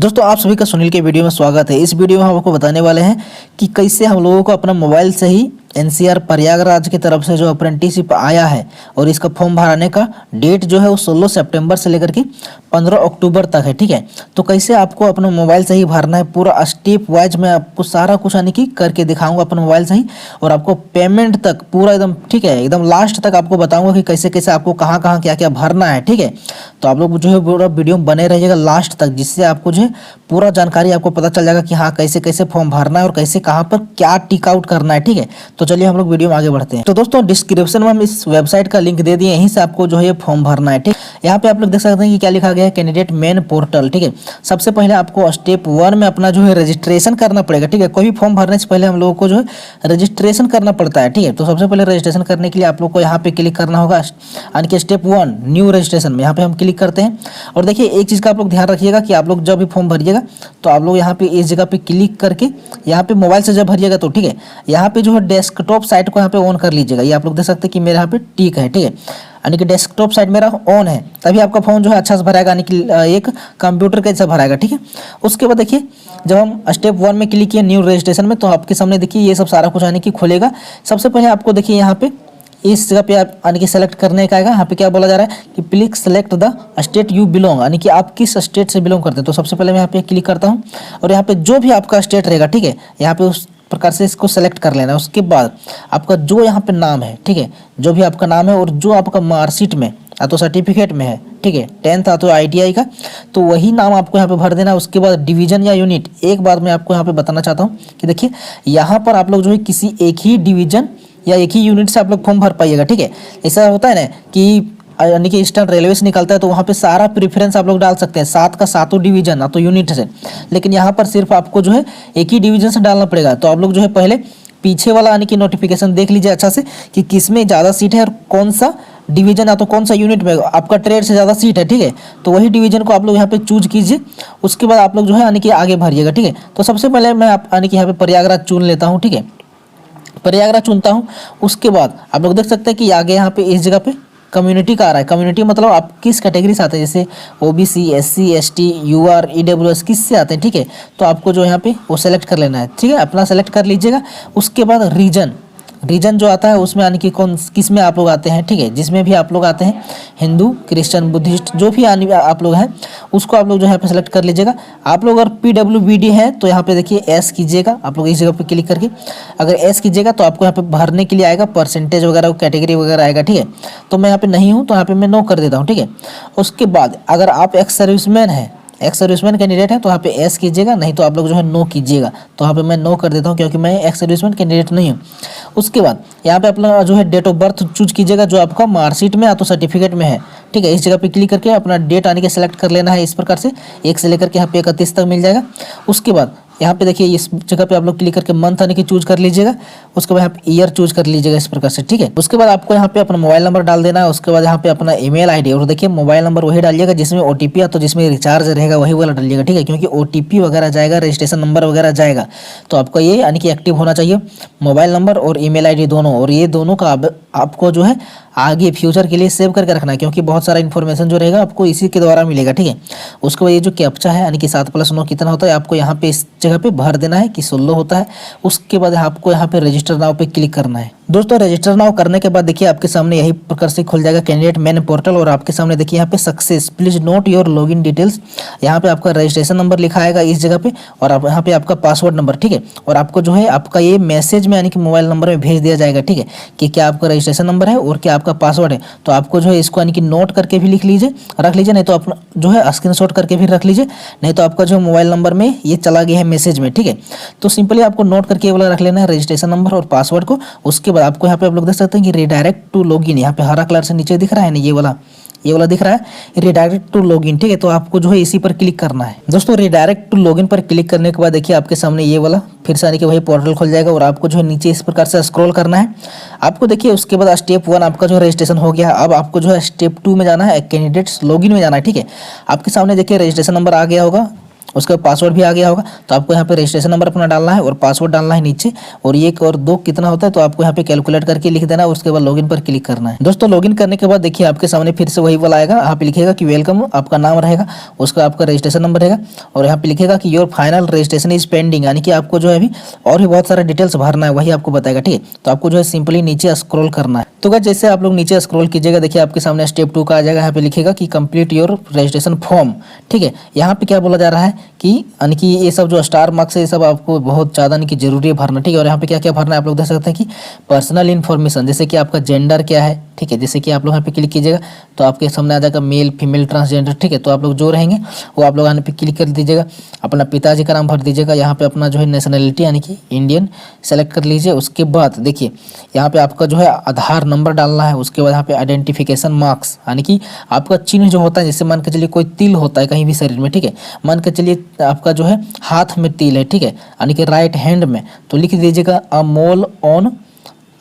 दोस्तों आप सभी का सुनील के वीडियो में स्वागत है। इस वीडियो में हम आपको बताने वाले हैं कि कैसे हम लोगों को अपना मोबाइल से ही एनसीआर प्रयागराज की तरफ से जो अप्रेंटिसशिप आया है और इसका फॉर्म भराने का डेट जो है वो 16 सितंबर से लेकर के 15 अक्टूबर तक है। ठीक है, तो कैसे आपको अपना मोबाइल से ही भरना है पूरा स्टेप वाइज मैं आपको सारा कुछ यानी कि करके दिखाऊंगा अपने मोबाइल से ही, और आपको पेमेंट तक पूरा एकदम ठीक है एकदम लास्ट तक आपको बताऊंगा कि कैसे कैसे आपको कहाँ कहाँ क्या क्या भरना है। ठीक है, तो आप लोग जो है पूरा वीडियो में बने रहिएगा लास्ट तक, जिससे आपको जो है पूरा जानकारी आपको पता चल जाएगा कि हाँ कैसे कैसे फॉर्म भरना है और कैसे कहाँ पर क्या टिक आउट करना है। ठीक है, तो चलिए हम लोग वीडियो में आगे बढ़ते हैं। तो दोस्तों डिस्क्रिप्शन में हम इस वेबसाइट का लिंक दे दिए, यहीं से आपको जो है ये फॉर्म भरना है। ठीक, यहाँ पे आप लोग देख सकते हैं कि क्या लिखा गया है, कैंडिडेट मेन पोर्टल। ठीक है, सबसे पहले आपको स्टेप 1 में अपना जो है रजिस्ट्रेशन करना पड़ेगा। ठीक है, कोई भी फॉर्म भरने से पहले हम लोगों को जो है रजिस्ट्रेशन करना पड़ता है। ठीक है, तो सबसे पहले रजिस्ट्रेशन करने के लिए आप लोग को यहाँ पे क्लिक करना होगा, यानी कि स्टेप 1 न्यू रजिस्ट्रेशन में यहाँ पे हम क्लिक करते हैं। और देखिए एक चीज़ का आप लोग ध्यान रखिएगा कि आप लोग जब भी फॉर्म भरिएगा तो आप लोग यहाँ पे इस जगह पे क्लिक करके यहाँ पे मोबाइल से जब भरिएगा तो ठीक है यहाँ पे जो है डेस्कटॉप साइट को यहाँ पे ऑन कर लीजिएगा। ये आप लोग देख सकते हैं कि मेरे यहाँ पे टिक है। ठीक है, यानी कि डेस्कटॉप साइट मेरा ऑन है, तभी आपका फोन जो है अच्छा से भराएगा, यानी कि एक कंप्यूटर के जैसा भराएगा। ठीक है, उसके बाद देखिए जब हम स्टेप 1 में क्लिक किए न्यू रजिस्ट्रेशन में, तो आपके सामने देखिए ये सब सारा कुछ यानी कि खुलेगा। सबसे पहले आपको देखिए यहाँ पे इस जगह पे आप यानी कि सेलेक्ट करने का आएगा। यहाँ पे क्या बोला जा रहा है कि please select the state you belong, यानी कि आप किस स्टेट से बिलोंग करते हैं। तो सबसे पहले मैं यहाँ पे क्लिक करता हूँ और यहाँ पे जो भी आपका स्टेट रहेगा ठीक है यहाँ पे उस प्रकार से इसको सेलेक्ट कर लेना है। उसके बाद आपका जो यहाँ पे नाम है ठीक है, जो भी आपका नाम है और जो आपका मार्कशीट में या तो सर्टिफिकेट में है ठीक है 10th या तो ITI का, तो वही नाम आपको यहाँ पे भर देना है। उसके बाद डिवीजन या यूनिट, एक बात मैं आपको यहाँ पे बताना चाहता हूँ कि देखिए यहाँ पर आप लोग जो है किसी एक ही डिवीजन या एक ही यूनिट से आप लोग फॉर्म भर पाइएगा। ठीक है, ऐसा होता है ना कि यानी कि ईस्टर्न रेलवे से निकलता है तो वहाँ पे सारा प्रेफरेंस आप लोग डाल सकते हैं 7 का 7 डिवीजन ना तो यूनिट से, लेकिन यहाँ पर सिर्फ आपको जो है एक ही डिवीजन से डालना पड़ेगा। तो आप लोग जो है पहले पीछे वाला यानी कि नोटिफिकेशन देख लीजिए अच्छा से कि किस में ज़्यादा सीट है और कौन सा डिवीजन या तो कौन सा यूनिट में आपका ट्रेड से ज़्यादा सीट है। ठीक है, तो वही डिवीजन को आप लोग यहाँ पे चूज कीजिए। उसके बाद आप लोग जो है यानी कि आगे भरिएगा। ठीक है, तो सबसे पहले मैं यानी कि यहाँ पे प्रयागराज चुन लेता हूँ। ठीक है, प्रयागराज चुनता हूँ। उसके बाद आप लोग देख सकते हैं कि आगे यहाँ पे इस जगह पे कम्युनिटी का आ रहा है। कम्युनिटी मतलब आप किस कैटेगरी से आते हैं, जैसे OBC SC ST UR EWS किससे आते हैं। ठीक है, तो आपको जो यहाँ पे वो सेलेक्ट कर लेना है। ठीक है, अपना सेलेक्ट कर लीजिएगा। उसके बाद रीजन जो आता है उसमें यानी कि कौन किस में आप लोग आते हैं। ठीक है, जिसमें भी आप लोग आते हैं हिंदू क्रिश्चियन बुद्धिस्ट जो भी आप लोग हैं उसको आप लोग जो यहाँ पे सेलेक्ट कर लीजिएगा। आप लोग अगर PWBD है तो यहाँ पे देखिए S कीजिएगा, आप लोग इस जगह पे क्लिक करके अगर S कीजिएगा तो आपको यहाँ पे भरने के लिए आएगा परसेंटेज वगैरह कैटेगरी वगैरह आएगा। ठीक है, तो मैं यहाँ पे नहीं हूँ तो यहाँ पे मैं नो कर देता हूँ। ठीक है, उसके बाद अगर आप एक्स सर्विसमैन कैंडिडेट है तो यहाँ पे एस कीजिएगा, नहीं तो आप लोग जो है नो कीजिएगा। तो यहाँ पे मैं नो कर देता हूँ क्योंकि मैं एक्स सर्विसमैन कैंडिडेट नहीं हूँ। उसके बाद यहाँ पे अपना जो है डेट ऑफ बर्थ चूज कीजिएगा जो आपका मार्कशीट में या तो सर्टिफिकेट में है। ठीक है, इस जगह पे क्लिक करके अपना डेट आने के सेलेक्ट कर लेना है। इस प्रकार से 1 से लेकर के यहाँ पे 31 तक मिल जाएगा। उसके बाद यहाँ पे देखिए इस जगह पे आप लोग क्लिक करके मंथ आने की चूज कर लीजिएगा। उसके बाद यहाँ पे ईयर चूज कर लीजिएगा इस प्रकार से। ठीक है, उसके बाद आपको यहाँ पे अपना मोबाइल नंबर डाल देना है। उसके बाद यहाँ पे अपना ईमेल ID, और देखिए मोबाइल नंबर वही डालिएगा जिसमें OTP या तो जिसमें रिचार्ज रहेगा वही वाला डालिएगा। ठीक है, क्योंकि OTP वगैरह जाएगा, रजिस्ट्रेशन नंबर वगैरह जाएगा, तो आपका ये यानी कि एक्टिव होना चाहिए मोबाइल नंबर और ईमेल ID दोनों। और ये दोनों का आपको जो है आगे फ्यूचर के लिए सेव करके रखना है, क्योंकि बहुत सारा इन्फॉर्मेशन जो रहेगा आपको इसी के द्वारा मिलेगा। ठीक है, उसके बाद ये जो कैप्चा है यानी कि 7+9 कितना होता है आपको यहाँ पे इस जगह पे भर देना है कि 16 होता है। उसके बाद आपको यहाँ पे रजिस्टर नाउ पे क्लिक करना है। दोस्तों रजिस्टर नाउ करने के बाद देखिए आपके सामने यही प्रकार से खुल जाएगा कैंडिडेट मेन पोर्टल, और आपके सामने देखिए यहाँ पे success please not your login details. यहाँ पे आपका रजिस्ट्रेशन नंबर लिखा आएगा इस जगह पे, और आप यहाँ पे आपका पासवर्ड नंबर। ठीक है, और आपको जो है आपका ये मैसेज में यानी कि मोबाइल नंबर में भेज दिया जाएगा। ठीक है, कि क्या आपका रजिस्ट्रेशन नंबर है और क्या आपका पासवर्ड है। तो आपको जो है इसको यानी कि नोट करके भी रख लीजिए, नहीं तो अपना जो है स्क्रीनशॉट करके भी रख लीजिए, नहीं तो आपका जो मोबाइल नंबर में ये चला गया है मैसेज में। ठीक है, तो सिंपली आपको नोट करके ये वाला रख लेना है रजिस्ट्रेशन नंबर और पासवर्ड को। उसके बाद आपको यहाँ पे आप लोग देख सकते हैं कि रिडायरेक्ट टू लॉगिन, यहाँ पे हरा कलर से नीचे दिख रहा है ना, ये वाला दिख रहा है रिडायरेक्ट टू लॉगिन। ठीक है, तो आपको जो है इसी पर क्लिक करना है। दोस्तों रिडायरेक्ट टू लॉगिन पर क्लिक करने के बाद देखिए आपके सामने ये वाला फिर से आने के वही पोर्टल खुल जाएगा, और आपको जो है नीचे इस प्रकार से स्क्रॉल करना है आपको। देखिए उसके बाद स्टेप 1 आपका जो है रजिस्ट्रेशन हो गया। अब आपको जो है स्टेप 2 में जाना है, कैंडिडेट्स लॉगिन में जाना है। ठीक है, आपके सामने देखिए रजिस्ट्रेशन नंबर आ गया होगा। उसके बाद पासवर्ड भी आ गया होगा। तो आपको यहाँ पे रजिस्ट्रेशन नंबर अपना डालना है और पासवर्ड डालना है नीचे, और 1 और 2 कितना होता है तो आपको यहाँ पे कैलकुलेट करके लिख देना है। उसके बाद लॉगिन पर क्लिक करना है। दोस्तों लॉगिन करने के बाद देखिए आपके सामने फिर से वही वाला आएगा। यहाँ पे लिखेगा कि वेलकम, आपका नाम रहेगा, उसका आपका रजिस्ट्रेशन नंबर रहेगा, और यहाँ पे लिखेगा कि your final registration is pending, यानी कि आपको जो है अभी और भी बहुत सारा डिटेल्स भरना है, वही आपको बताएगा। ठीक है, तो आपको जो है सिंपली नीचे स्क्रॉल करना है। तो गाइस जैसे आप लोग नीचे स्क्रॉल कीजिएगा, देखिए आपके सामने स्टेप 2 का आ जाएगा। यहाँ पे लिखेगा कि कंप्लीट योर रजिस्ट्रेशन फॉर्म। ठीक है, यहाँ पे क्या बोला जा रहा है कि यानी कि ये सब जो स्टार मार्क्स है ये सब आपको बहुत ज़्यादा यानी कि जरूरी है भरना। ठीक है, और यहाँ पे क्या क्या भरना है आप लोग देख सकते हैं कि पर्सनल इन्फॉर्मेशन, जैसे कि आपका जेंडर क्या है। ठीक है, जैसे कि आप लोग यहाँ पे क्लिक कीजिएगा तो आपके सामने आ जाएगा मेल, फीमेल, ट्रांसजेंडर। ठीक है, तो आप लोग जो रहेंगे वो आप लोग यहाँ पे क्लिक कर दीजिएगा। अपना पिताजी का नाम भर दीजिएगा। यहाँ पे अपना जो है नेशनलिटी यानी कि इंडियन सेलेक्ट कर लीजिए। उसके बाद देखिए यहाँ पे आपका जो है आधार नंबर डालना है। उसके बाद यहाँ पे आइडेंटिफिकेशन मार्क्स, यानी कि आपका चिन्ह जो होता है, जैसे मान के चलिए कोई तिल होता है कहीं भी शरीर में। ठीक है, मान के चलिए आपका जो है हाथ में तिल है। ठीक है, यानी कि राइट हैंड में, तो लिख दीजिएगा अ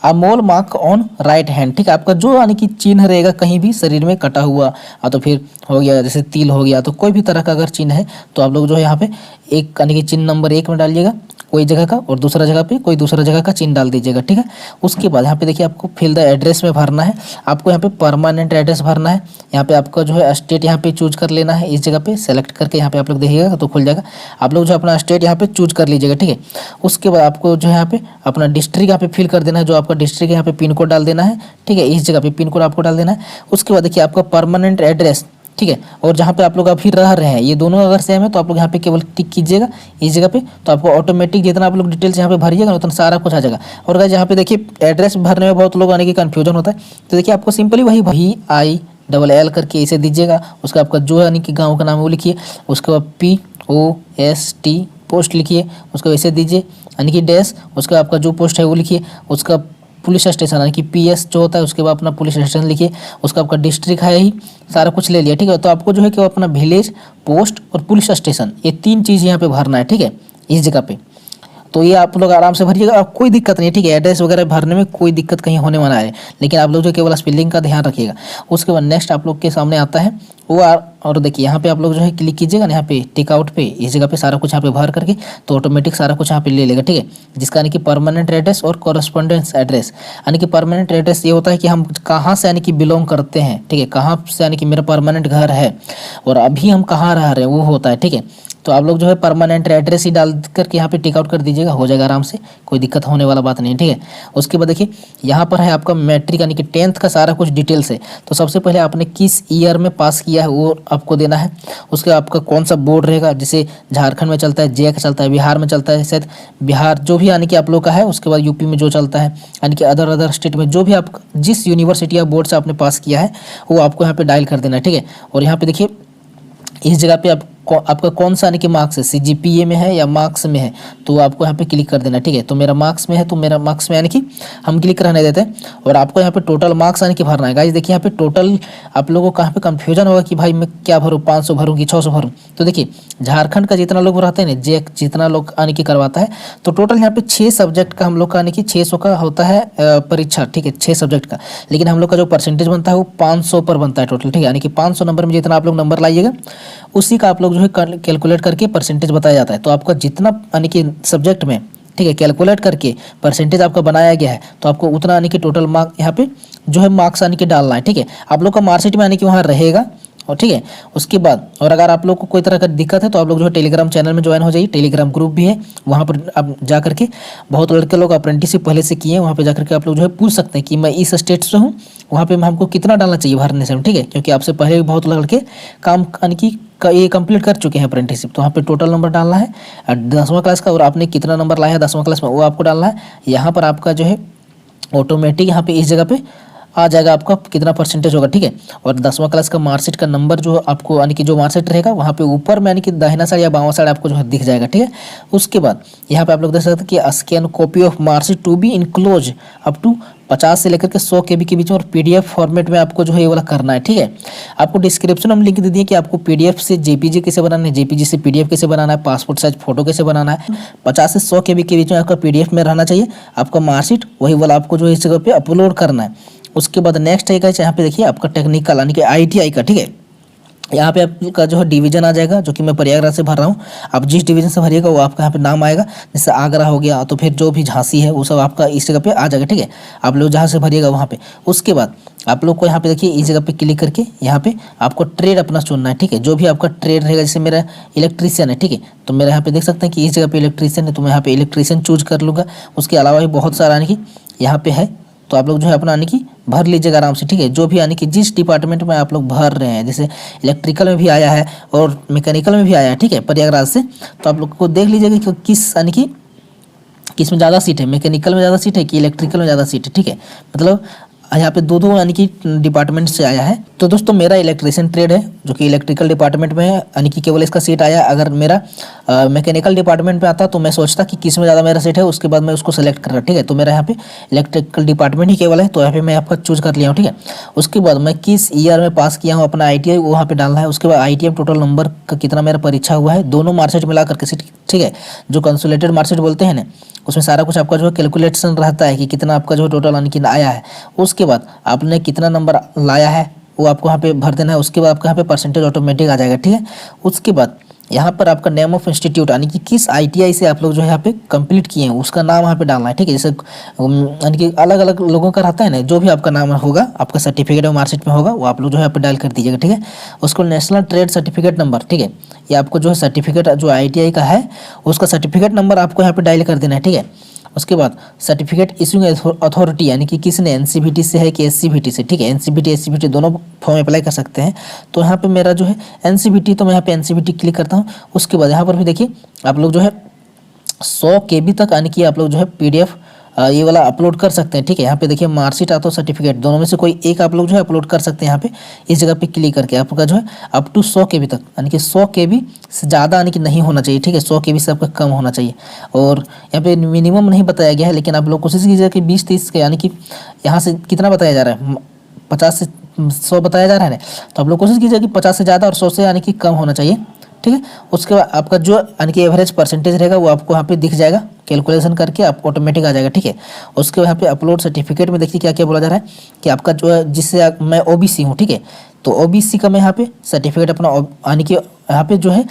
मोल मार्क ऑन राइट हैंड। ठीक है, आपका जो यानी कि चिन्ह रहेगा कहीं भी शरीर में कटा हुआ, तो फिर हो गया जैसे तिल हो गया, तो कोई भी तरह का अगर चिन्ह है तो आप लोग जो है यहाँ पे एक यानी कि चिन्ह नंबर 1 में डालिएगा कोई जगह का, और दूसरा जगह पे कोई दूसरा जगह का चिन्ह डाल दीजिएगा। ठीक है, उसके बाद यहाँ पे देखिए आपको फिल द एड्रेस में भरना है। आपको यहाँ पे परमानेंट एड्रेस भरना है। यहाँ पे आपका जो है स्टेट यहाँ पे चूज कर लेना है। इस जगह पे सेलेक्ट करके यहाँ पे आप लोग देखिएगा तो खुल जाएगा। आप लोग जो अपना स्टेट यहाँ पे चूज कर लीजिएगा। ठीक है, उसके बाद आपको जो है यहाँ पे अपना डिस्ट्रिक्ट यहाँ पे फिल कर देना है। जो आपका डिस्ट्रिक्ट यहाँ पे पिन कोड डाल देना है। ठीक है, इस जगह पे पिन कोड आपको डाल देना है। उसके बाद देखिए आपका परमानेंट एड्रेस, ठीक है, और जहाँ पे आप लोग अभी रह रहे हैं ये दोनों अगर सेम है तो आप लोग यहाँ पे केवल टिक कीजिएगा इस जगह पे, तो आपको ऑटोमेटिक जितना आप लोग डिटेल्स यहाँ पे भरिएगा ना उतना सारा कुछ आ जाएगा। और गाइस यहाँ पे देखिए एड्रेस भरने में बहुत लोग आने की कन्फ्यूजन होता है, तो देखिए आपको सिंपली वही VILL करके इसे दीजिएगा। उसका आपका जो यानी कि गाँव का नाम है वो लिखिए। उसके बाद POST पोस्ट लिखिए, उसको ऐसे दीजिए यानी कि डैश। उसका आपका जो पोस्ट है वो लिखिए। उसका पुलिस स्टेशन यानी कि PS जो होता है उसके बाद अपना पुलिस स्टेशन लिखिए। उसका आपका डिस्ट्रिक्ट है ही, सारा कुछ ले लिया। ठीक है, तो आपको जो है कि अपना विलेज, पोस्ट और पुलिस स्टेशन, ये 3 चीज़ यहाँ पे भरना है। ठीक है, इस जगह पे तो ये आप लोग आराम से भरिएगा, कोई दिक्कत नहीं है। ठीक है, एड्रेस वगैरह भरने में कोई दिक्कत कहीं होने वाला है, लेकिन आप लोग जो केवल स्पेलिंग का ध्यान रखिएगा। उसके बाद नेक्स्ट आप लोग के सामने आता है वो और देखिए यहाँ पे आप लोग जो है क्लिक कीजिएगा ना यहाँ पे टिक आउट पे, इस जगह पे सारा कुछ यहाँ पे भर करके तो ऑटोमेटिक सारा कुछ यहाँ पे ले लेगा। ठीक है, जिसका यानी कि परमानेंट एड्रेस और कॉरेस्पॉन्डेंस एड्रेस, यानी कि परमानेंट एड्रेस ये होता है कि हम कहाँ से यानी कि बिलोंग करते हैं। ठीक है, कहाँ से यानी कि मेरा परमानेंट घर है और अभी हम कहाँ रह रहे हैं वो होता है। ठीक है, तो आप लोग जो है परमानेंट एड्रेस ही डाल करके यहाँ पे टिक आउट कर दीजिएगा, हो जाएगा आराम से, कोई दिक्कत होने वाला बात नहीं है। ठीक है, उसके बाद देखिए यहाँ पर है आपका मैट्रिक यानी कि 10th का सारा कुछ डिटेल्स है। तो सबसे पहले आपने किस ईयर में पास किया है वो आपको देना है। उसके आपका कौन सा बोर्ड रहेगा, जैसे झारखंड में चलता है, JEC चलता है, बिहार में चलता है, शायद बिहार जो भी यानी कि आप लोग का है। उसके बाद यूपी में जो चलता है, यानी कि अदर स्टेट में जो भी आप जिस यूनिवर्सिटी या बोर्ड से आपने पास किया है वो आपको यहाँ पे डायल कर देना है। ठीक है, और यहाँ पे देखिए इस जगह पे आपका कौन सा यानी कि मार्क्स है, CGPA में है या मार्क्स में है, तो आपको यहाँ पे क्लिक कर देना। ठीक है, तो मेरा मार्क्स में है तो मेरा मार्क्स में यानी कि हम क्लिक रहने देते हैं। और आपको यहाँ पे टोटल मार्क्स यानी कि भरना है। गाइस देखिए यहाँ पे टोटल आप लोगों को कहाँ पे कन्फ्यूजन होगा कि भाई मैं क्या भरूँ, 500 भरूँ कि 600 भरूँ। तो देखिए झारखंड का जितना लोग रहते हैं ना, JEC जितना लोग यानी कि करवाता है, तो टोटल यहाँ पे 6 सब्जेक्ट का हम लोग का यानी कि 600 का होता है परीक्षा। ठीक है, 6 सब्जेक्ट का, लेकिन हम लोग का जो परसेंटेज बनता है वो 500 पर बनता है टोटल। ठीक है, यानी कि 500 नंबर में जितना आप लोग नंबर लाइएगा उसी का आप लोग जो है कैलकुलेट करके परसेंटेज बताया जाता है। तो आपका जितना यानी कि सब्जेक्ट में, ठीक है, कैलकुलेट करके परसेंटेज आपका बनाया गया है, तो आपको उतना यानी कि टोटल मार्क यहाँ पे जो है मार्क्स यानी कि डालना है। ठीक है, आप लोग का मार्कशीट में यानी कि वहाँ रहेगा। और ठीक है, उसके बाद और अगर आप लोग को कोई तरह का दिक्कत है तो आप लोग जो है टेलीग्राम चैनल में ज्वाइन हो जाइए। टेलीग्राम ग्रुप भी है, वहाँ पर आप जा करके बहुत लड़के लोग अप्रेंटिसशिप पहले से किए हैं, वहाँ पे जा करके आप लोग जो है पूछ सकते हैं कि मैं इस स्टेट से हूँ, वहाँ पे हमको कितना डालना चाहिए भरने से। ठीक है, क्योंकि आपसे पहले भी बहुत लड़के काम यानी कि ये कंप्लीट कर चुके हैं अप्रेंटिसशिप, तो वहाँ पे टोटल नंबर डालना है 10वां क्लास का, और आपने कितना नंबर लाया है 10वां क्लास में वो आपको डालना है। यहाँ पर आपका जो है ऑटोमेटिक यहाँ पे इस जगह पे आ जाएगा आपका कितना परसेंटेज होगा। ठीक है, और 10वां क्लास का मार्कशीट का नंबर जो आपको यानी कि जो मार्कशीट रहेगा वहाँ पे ऊपर में यानी कि दाहिना साइड या बावां साइड आपको जो है दिख जाएगा। ठीक है, उसके बाद यहाँ पे आप लोग देख सकते हैं कि scan copy of marksheet to be enclose up to 50 से लेकर के 100 KB के बीच में, और PDF फॉर्मेट में आपको जो है ये वाला करना है। ठीक है, आपको डिस्क्रिप्शन में लिंक दे दिए कि आपको PDF से JPG कैसे बनाना है, JPG से PDF कैसे बनाना है, पासपोर्ट साइज फोटो कैसे बनाना है। 50 से 100 KB के बीच में आपका PDF में रहना चाहिए आपका मार्कशीट, वही वाला आपको जो है इस जगह पे अपलोड करना है। उसके बाद नेक्स्ट है यहाँ पे देखिए आपका टेक्निकल यानी कि ITI का। ठीक है, यहाँ पे आपका जो है डिवीजन आ जाएगा, जो कि मैं प्रयागराज से भर रहा हूँ। आप जिस डिवीजन से भरिएगा वो आपका यहाँ पे नाम आएगा, जैसे आगरा हो गया, तो फिर जो भी झांसी है वो सब आपका इस जगह पे आ जाएगा, ठीक है। आप लोग जहाँ से भरिएगा वहाँ पे, उसके बाद आप लोग को यहाँ पे देखिए इस जगह पे क्लिक करके यहाँ पे आपको ट्रेड अपना चुनना है, ठीक है। जो भी आपका ट्रेड रहेगा, जैसे मेरा इलेक्ट्रीशियन है, ठीक है, तो मेरा यहाँ पे देख सकते हैं कि इस जगह पे इलेक्ट्रीशियन है, तो मैं यहाँ पे इलेक्ट्रीशियन चूज कर लूँगा। उसके अलावा भी बहुत सारा यानी कि यहाँ पे है, तो आप लोग जो है अपना यानी कि भर लीजिएगा आराम से, ठीक है। जो भी यानी कि जिस डिपार्टमेंट में आप लोग भर रहे हैं, जैसे इलेक्ट्रिकल में भी आया है और मैकेनिकल में भी आया है, ठीक है, प्रयागराज से, तो आप लोग को देख लीजिएगा कि किस यानी कि किस में ज़्यादा सीट है, मैकेनिकल में ज़्यादा सीट है कि इलेक्ट्रिकल में ज़्यादा सीट है, ठीक है। मतलब यहाँ पे दो यानी कि डिपार्टमेंट से आया है। तो दोस्तों मेरा इलेक्ट्रिशियन ट्रेड है, जो कि इलेक्ट्रिकल डिपार्टमेंट में है, यानी कि केवल इसका सीट आया। अगर मेरा मैकेनिकल डिपार्टमेंट में आता तो मैं सोचता कि किस में ज़्यादा मेरा सीट है, उसके बाद मैं उसको सेलेक्ट कर रहा, ठीक है। तो मेरा यहाँ पे इलेक्ट्रिकल डिपार्टमेंट ही केवल है, तो यहाँ पे मैं आपका चूज कर लिया हूँ, ठीक है। उसके बाद मैं किस ईयर में पास किया हूँ अपना ITI वो वहाँ पे डालना है। उसके बाद ITI टोटल नंबर का कितना मेरा परीक्षा हुआ है, दोनों मार्कशीट मिला करके सीट, ठीक है, जो कंसोलिडेटेड मार्कशीट बोलते हैं ना, उसमें सारा कुछ आपका जो है कैलकुलेशन रहता है कि कितना आपका जो टोटल यानी कि आया है। उसके बाद आपने कितना नंबर लाया है वो आपको यहाँ पे भर देना है। उसके बाद आपका यहाँ पे परसेंटेज ऑटोमेटिक आ जाएगा, ठीक है। उसके बाद यहाँ पर आपका नेम ऑफ इंस्टीट्यूट यानी कि किस ITI से आप लोग जो है यहाँ पे कंप्लीट किए हैं उसका नाम यहाँ पे डालना है, ठीक है। जैसे यानी कि अलग अलग लोगों का रहता है ना, जो भी आपका नाम होगा आपका सर्टिफिकेट और मार्कशीट में होगा वो आप लोग जो है यहाँ पे डायल कर दीजिएगा, ठीक है। उसको नेशनल ट्रेड सर्टिफिकेट नंबर, ठीक है, ये आपको जो है सर्टिफिकेट जो ITI का है उसका सर्टिफिकेट नंबर आपको यहाँ पे डायल कर देना है, ठीक है। उसके बाद सर्टिफिकेट इशूइंग अथॉरिटी यानी कि किसने NCVT से है कि SCVT से, ठीक है। NCVT SCVT दोनों फॉर्म अप्लाई कर सकते हैं। तो यहाँ पे मेरा जो है NCVT, तो मैं यहाँ पे NCVT क्लिक करता हूँ। उसके बाद यहाँ पर भी देखिए आप लोग जो है 100 KB तक यानी कि आप लोग जो है PDF ये वाला अपलोड कर सकते हैं, ठीक है। यहाँ पे देखिए मार्कशीट आता है, सर्टिफिकेट, दोनों में से कोई एक आप लोग जो है अपलोड कर सकते हैं। यहाँ पे इस जगह पे क्लिक करके आपका जो है अप टू 100 KB तक यानी कि 100 KB से ज़्यादा यानी कि नहीं होना चाहिए, ठीक है। 100 KB से आपका कम होना चाहिए। और यहाँ पे मिनिमम नहीं बताया गया है, लेकिन आप लोग कोशिश कीजिए कि 20-30 के यानी कि यहाँ से कितना बताया जा रहा है, 50 से 100 बताया जा रहा है ना, तो आप लोग कोशिश कीजिए कि 50 से ज़्यादा और 100 से यानी कि कम होना चाहिए, ठीक है। उसके बाद आपका जो यानी कि एवरेज परसेंटेज रहेगा वो आपको यहाँ पे दिख जाएगा, कैलकुलेशन करके आप ऑटोमेटिक आ जाएगा, ठीक है। उसके यहाँ पे अपलोड सर्टिफिकेट में देखिए क्या क्या बोला जा रहा है कि आपका जो है जिससे मैं OBC हूँ, ठीक है, तो OBC का मैं यहाँ पे सर्टिफिकेट अपना यानी कि यहाँ पे जो है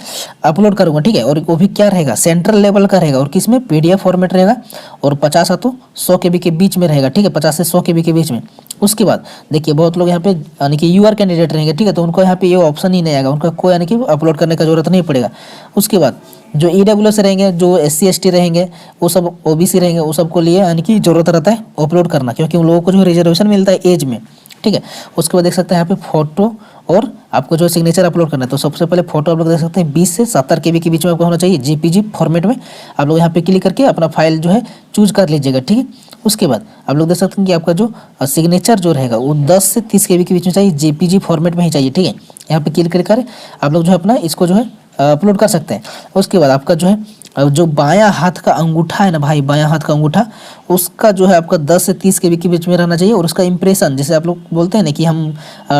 अपलोड करूँगा, ठीक है। और वो भी क्या रहेगा, सेंट्रल लेवल का रहेगा और किसमें PDF फॉर्मेट रहेगा और 50 तो 100 KB के बीच में रहेगा, ठीक है, 50 से 100 KB के बीच में। उसके बाद देखिए बहुत लोग यहाँ पे यानी कि UR कैंडिडेट रहेंगे, ठीक है, तो उनको यहाँ पे ये ऑप्शन ही नहीं आएगा, उनका कोई यानी कि अपलोड करने का जरूरत नहीं पड़ेगा। उसके बाद जो EWS रहेंगे, जो SC ST रहेंगे, वो सब OBC रहेंगे, वो सबको लिए यानी कि जरूरत रहता है अपलोड करना, क्योंकि उन लोगों को जो रिजर्वेशन मिलता है एज में, ठीक है। उसके बाद देख सकते हैं यहाँ पे फोटो और आपको जो सिग्नेचर अपलोड करना है, तो सबसे पहले फोटो आप लोग देख सकते हैं 20 से 70 KB के बीच में आपको होना चाहिए, JPG फॉर्मेट में। आप लोग यहाँ पे क्लिक करके अपना फाइल जो है चूज कर लीजिएगा, ठीक है। उसके बाद आप लोग देख सकते हैं कि आपका जो सिग्नेचर जो रहेगा वो 10 से 30 KB के बीच में चाहिए, JPG फॉर्मेट में ही चाहिए, ठीक है। यहाँ पे क्लिक कर आप लोग जो है अपना इसको जो है अपलोड कर सकते हैं। उसके बाद आपका जो है जो बायां हाथ का अंगूठा है ना भाई, बायां हाथ का अंगूठा, उसका जो है आपका 10 से 30 KB के बीच में रहना चाहिए। और उसका इंप्रेशन, जैसे आप लोग बोलते हैं ना कि हम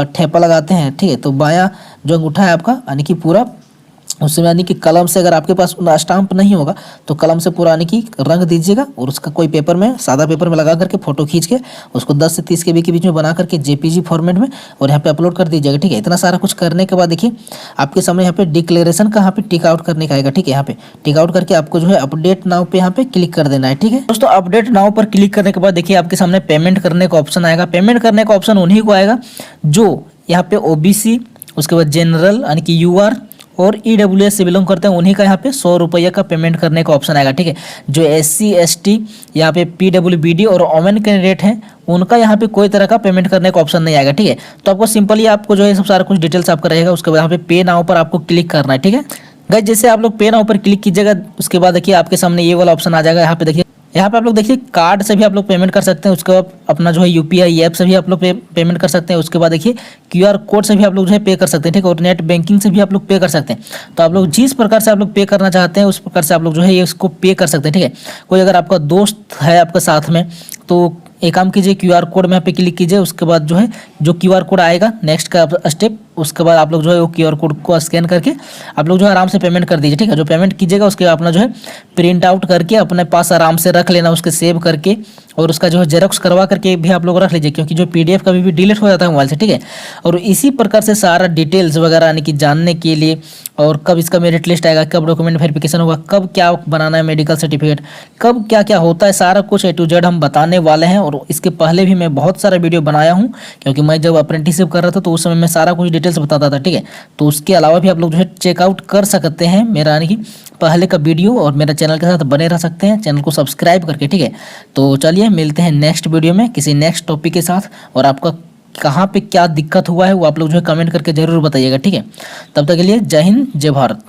ठेपा लगाते हैं, ठीक है, तो बायां जो अंगूठा है आपका यानी कि पूरा उसमें यानी कि कलम से, अगर आपके पास स्टाम्प नहीं होगा तो कलम से पूरा यानी कि रंग दीजिएगा और उसका कोई पेपर में, सादा पेपर में लगा करके फोटो खींच के उसको 10 से 30 KB के बीच में बना करके JPG फॉर्मेट में और यहाँ पे अपलोड कर दीजिएगा, ठीक है। इतना सारा कुछ करने के बाद देखिए आपके सामने यहाँ पे डिक्लेरेशन का यहाँ पे टिक आउट करने का आएगा, ठीक है। यहाँ पे टिक आउट करके आपको जो है अपडेट नाउ पे यहाँ पे क्लिक कर देना है, ठीक है दोस्तों। अपडेट नाउ पर क्लिक करने के बाद देखिए आपके सामने पेमेंट करने का ऑप्शन आएगा। पेमेंट करने का ऑप्शन उन्हीं को आएगा जो यहाँ पे OBC, उसके बाद जनरल यानी कि UR और EWS से बिलोंग करते हैं, उन्हीं का यहाँ पे 100 रुपये का पेमेंट करने का ऑप्शन आएगा, ठीक है। जो SC ST यहाँ पे PWBD और वोमेन कैंडिडेट हैं उनका यहाँ पे कोई तरह का पेमेंट करने का ऑप्शन नहीं आएगा, ठीक है। तो आपको सिंपली आपको जो है सब सारा कुछ डिटेल्स आपका रहेगा। उसके बाद यहाँ पे पे नाउ पर आपको क्लिक करना है, ठीक है गाइस। जैसे आप लोग पे नाउ पर क्लिक कीजिएगा उसके बाद देखिए आपके सामने ये वाला ऑप्शन आ जाएगा। यहाँ पे देखिए, यहाँ पे आप लोग देखिए कार्ड से भी आप लोग पेमेंट कर सकते हैं। उसके बाद अपना जो है UPI ऐप से भी आप लोग पेमेंट कर सकते हैं। उसके बाद देखिए QR कोड से भी आप लोग जो है पे कर सकते हैं, ठीक है। और नेट बैंकिंग से भी आप लोग पे कर सकते हैं। तो आप लोग जिस प्रकार से आप लोग पे करना चाहते हैं उस प्रकार से आप लोग जो है ये इसको पे कर सकते हैं, ठीक है। कोई अगर आपका दोस्त है आपका साथ में तो एक काम कीजिए, QR कोड में यहाँ पे क्लिक कीजिए। उसके बाद जो है जो QR कोड आएगा नेक्स्ट का स्टेप उसके बाद आप लोग जो है वो QR कोड को स्कैन करके आप लोग जो है आराम से पेमेंट कर दीजिए, ठीक है। जो पेमेंट कीजिएगा उसके अपना जो है प्रिंट आउट करके अपने पास आराम से रख लेना, उसके सेव करके, और उसका जो है जेरोक्स करवा करके भी आप लोग रख लीजिए, क्योंकि जो PDF कभी भी डिलीट हो जाता है मोबाइल से, ठीक है। और इसी प्रकार से सारा डिटेल्स वगैरह यानी कि जानने के लिए, और कब इसका मेरिट लिस्ट आएगा, कब डॉक्यूमेंट वेरिफिकेशन होगा, कब क्या बनाना है मेडिकल सर्टिफिकेट, कब क्या क्या होता है, सारा कुछ A to Z हम बताने वाले हैं। और इसके पहले भी मैं बहुत सारा वीडियो बनाया हूँ, क्योंकि मैं जब अप्रेंटिसशिप कर रहा था तो उस समय मैं सारा कुछ डिटेल्स बताता था, ठीक है। तो उसके अलावा भी आप लोग जो है चेकआउट कर सकते हैं मेरा यानी कि पहले का वीडियो, और मेरा चैनल के साथ बने रह सकते हैं, चैनल को सब्सक्राइब करके, ठीक है। तो चलिए मिलते हैं नेक्स्ट वीडियो में किसी नेक्स्ट टॉपिक के साथ, और आपका कहाँ पे क्या दिक्कत हुआ है वो आप लोग जो है कमेंट करके ज़रूर बताइएगा, ठीक है। तब तक के लिए जय हिंद, जय भारत।